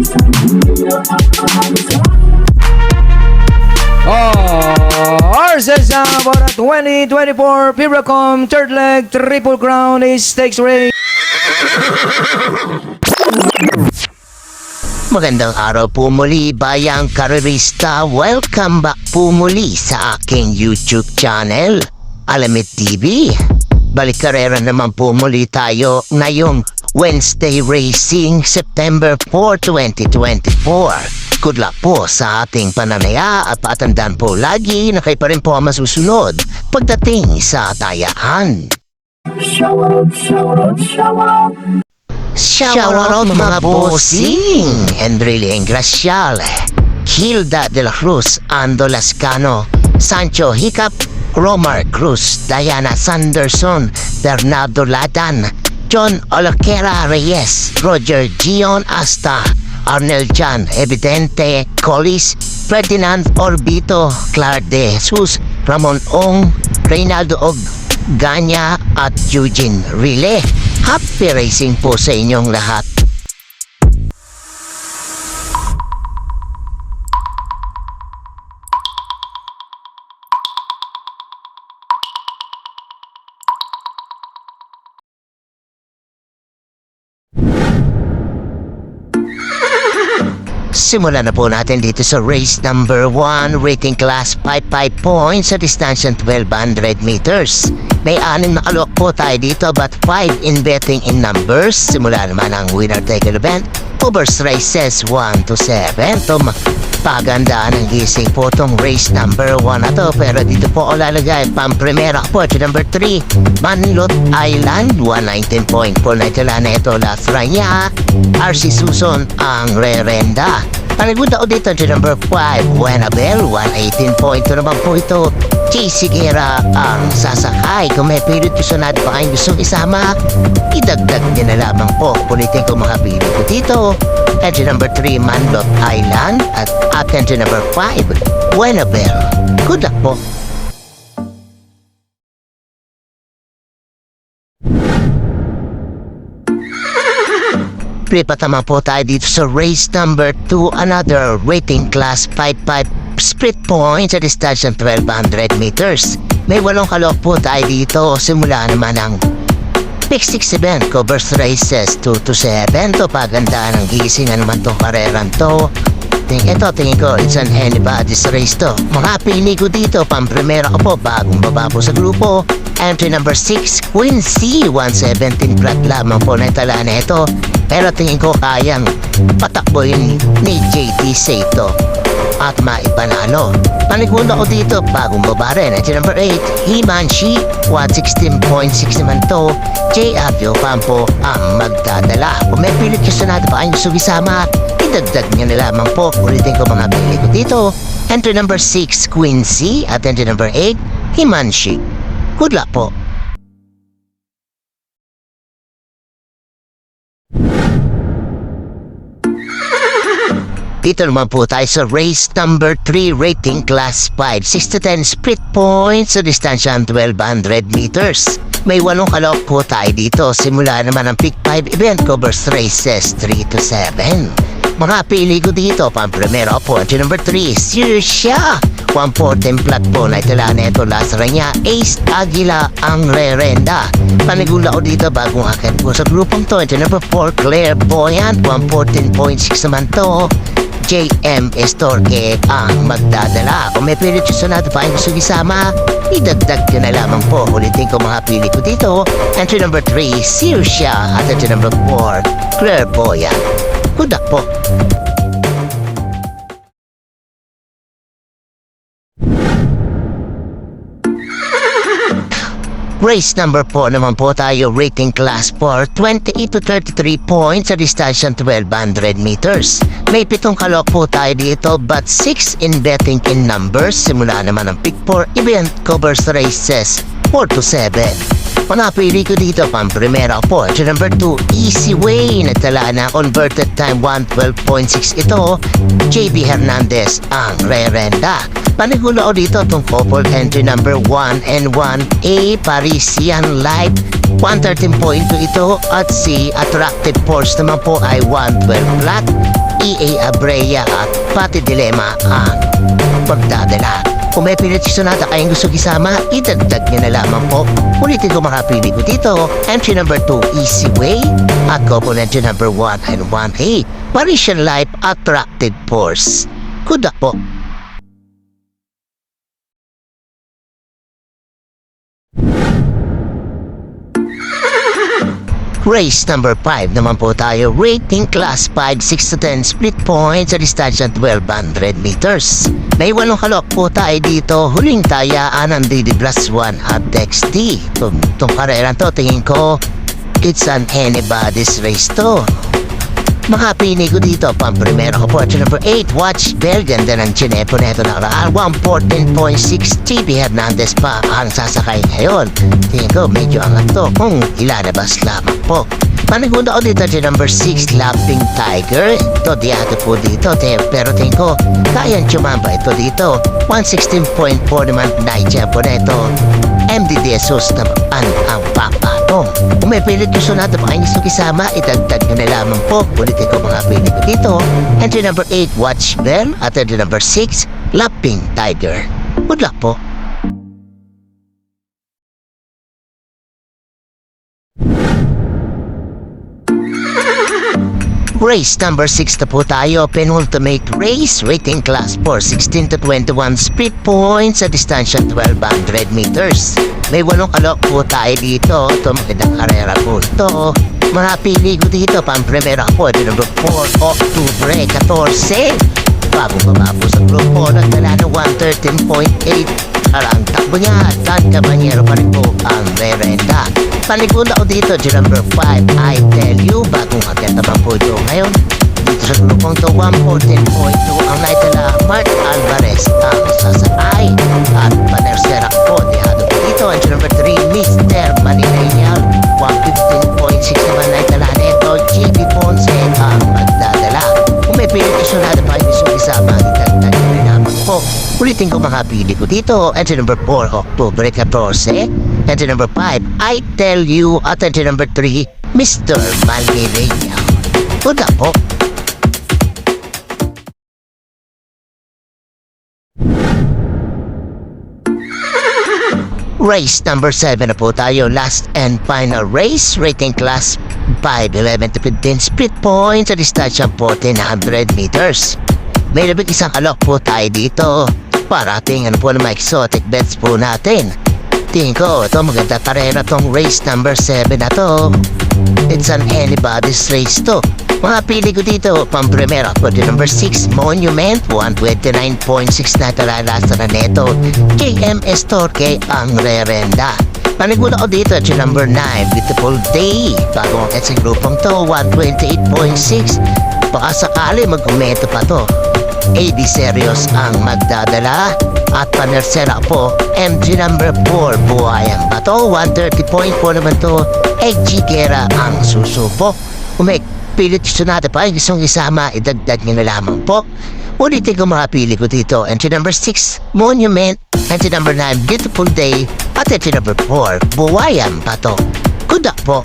Ours for the 2024 Piracom Third Leg Triple Crown Stakes Race. Magandang araw po muli, bayang karerista. Welcome back po muli sa aking YouTube channel, Alamit TV. Balik karera naman po muli tayo ngayong Wednesday Racing, September 4, 2024. Good luck po sa ating pananaya at patandaan po lagi na kayo pa rin po ang masusunod pagdating sa tayaan. Shoutout mga bossing! Enrile Ingracial, Hilda de la Cruz, Ando Lascano, Sancho Hiccup, Romar Cruz, Diana Sanderson, Bernardo Ladan, John Olaquera Reyes, Roger Gion Asta, Arnel Jan Evidente, Collis, Ferdinand Orbito, Clark de Jesus, Ramon Ong, Reynaldo Og Ganya at Eugene Rile. Happy racing po sa inyong lahat. Simulan na po natin dito sa race number 1, rating class 55 points sa distansyang 1200 meters. May 6 na kalok po tayo dito but 5 in betting in numbers. Simula naman ang winner-taker event. Overs races 1 to 7. Pagandaan ang gising po itong race number 1 na to. Pero dito po ako lalagay pang-primera po ito number 3. Manlot Island 119.4 na itala na ito. Last run niya RC Suson ang re-renda. Panigunda ko dito ito number 5 Buenabel 118.2 naman po ito. JC Guerra ang sasakay. Kung may pilit gusto natin pa kayong gustong isama, idagdag niya na lamang po. Pulitin ko mga pilit ko dito. Entry number 3 Manlot Island at entry number 5 Buenabel. Good luck po. Lipat naman po tayo dito sa race number 2, another rating class 55 split points sa distansyang 1200 meters. May 8 kalok po tayo dito. Simula naman ang Pick 6 event, covers races 2 to 7. To pagandaan ng gisingan naman itong kareran to. Tingin ko, it's an anybody's race to. Mga pili ko dito, pang-primera ko po, bagong baba po sa grupo. Entry number 6, Quincy, 117 flat lamang po na itala na ito. Pero tingin ko kayang patakbo yun ni JT Sato at maipanalo. Panigunda ko dito, bagong baba rin. Entry number 8, Himanshi, 116.6 naman to. J. Avio Campo ang magdadala. Kung may pilit gusto natin pa kayong sumisama, idagdag niya na lamang po. Ulitin ko mga pili ko dito. Entry number 6, Quincy at entry number 8, Himanshi. Good luck po. Dito naman po tayo sa race number 3, rating class 5, 6 to 10 split points sa distansyang 1200 meters. May 8 kalok po tayo dito. Simula naman ang pick 5 event, covers races 3 to 7. Mga pili ko dito, pang-primera po, entry number 3, Sirsha, 114 flat po na itala na ito. Last run niya, Ace Aguila ang re-renda. Panigula ko dito, bagong akin po sa grupong to. Entry number 4, Clairvoyant, 114.6 naman to. JM Estorque ang magdadala. Kung may pilit gusto natin pa yung gusto isama, idagdag ko na lamang po. Ulitin ko mga pili ko dito. Entry number 3, Sirsha at entry number 4, Clairvoyant. Good luck po. Race number 4 naman po tayo, rating class 4, 28 to 33 points sa distansyang 1200 meters. May 7 kalok po tayo dito but 6 in betting in numbers. Simula naman ang pick 4 event, covers races 4 to 7. Panapili ko dito, pang-primera po. Entry number 2, Easy Way. Nagtala na converted time 112.6 ito. JB Hernandez ang re-renda. Panigulo ko dito itong couple entry number 1 and 1A Parisian Light 113.2 ito at si Attractive Force naman po ay 112 flat. EA Abrea at Pati Dilema ang pagdadala. Kung may pinatisyon nata kayong gusto isama, idagdag nyo na lamang po. Ulitin ko makapili ko dito. Entry number 2, Easy Way. At component number 1 and 1A, Parisian Life Attractive Force. Good luck po. Race number 5 naman po tayo. Rating class 5, 6 to 10 split points sa distansya 1200 meters. May 8 kalok po tayo dito. Huling tayaan ng DD plus 1 at XD. Itong karera to, tingin ko, it's an anybody's race to. Makapini ko dito, pang primero ko po. Number 8, Watch Bell. Ganda ng chinepo na ito nakaraan. 114.6 GB Hernandez pa ang sasakay ngayon. Tingin ko, medyo angat to kung ilalabas lamang po. Panigunda ko dito dyan number 6, Lapping Tiger. Ito, diato po dito. Pero tingin ko, kayang tsumamba ito dito. 116.4 naman na itsempo na ito. MD Jesus naman ang papatong. Kung may pilit gusto natin pa kayo gusto kisama, itagtag nyo na lamang po. Ulitin ko mga pilit ko dito. Entry number 8, Watch Bell. At entry number 6, Lapping Tiger. Good luck po. Race number 6 na po tayo, penultimate race, rating class 4, 16 to 21 split points sa distansya 1200 meters. May 8 kalok po tayo dito, ito magandang karera po ito. Manapili ko dito, pang primera po, ito number 4, Octubre 14. Bagong baba po sa grupo, nagdala ng 113.8. Ang takbo niya, Dan Caballero pa rin po ang merenda. Paligod ako dito, number 5, I Tell You. Bagong agad naman po ito ngayon. Dito sa grupong to, 114.2 ang naitala, Mark Alvarez ang sasakay. At panersera po, dihado po dito. Ang number 3, Mr. Manilenial. 115.6 naman naitala nito, JB Ponce ang magdadala. Kung may pinitisyon natin pa yung isama, itagtag nyo naman po. Ulitin ko mga pili ko dito. Entry number 4, Octubre 14. Entry number 5, I Tell You. At entry number 3, Mr. Malmireña. Good luck po. Race number 7 na po tayo. Last and final race. Rating class 5, 11 to 15 split points sa distansya 1400 meters. May labing isang kalok po tayo dito. Parating ano po ng mga exotic bets po natin. Tingin ko, ito maganda karera tong race number 7 na to. It's an anybody's race to. Mga pili ko dito, pang primera po di number 6, Monument, 129.6 na talalasa na neto. KMS Torque ang rerenda. Panigula ko dito, si number 9, Beautiful Day. Bagong at sa grupong to, 128.6. Baka sakali mag-komento pa to. AD Serious ang magdadala at panersera po MG number 4 Buhayan Bato 130.4 naman to EG Guerra ang susubo. Kung may pilit gusto natin pa yung gustong isama, idagdag nyo na lamang po. Ulitin ko mga pili ko dito. Entry number 6 Monument, entry number 9 Beautiful Day at entry number 4 Buhayan Bato. Good luck po.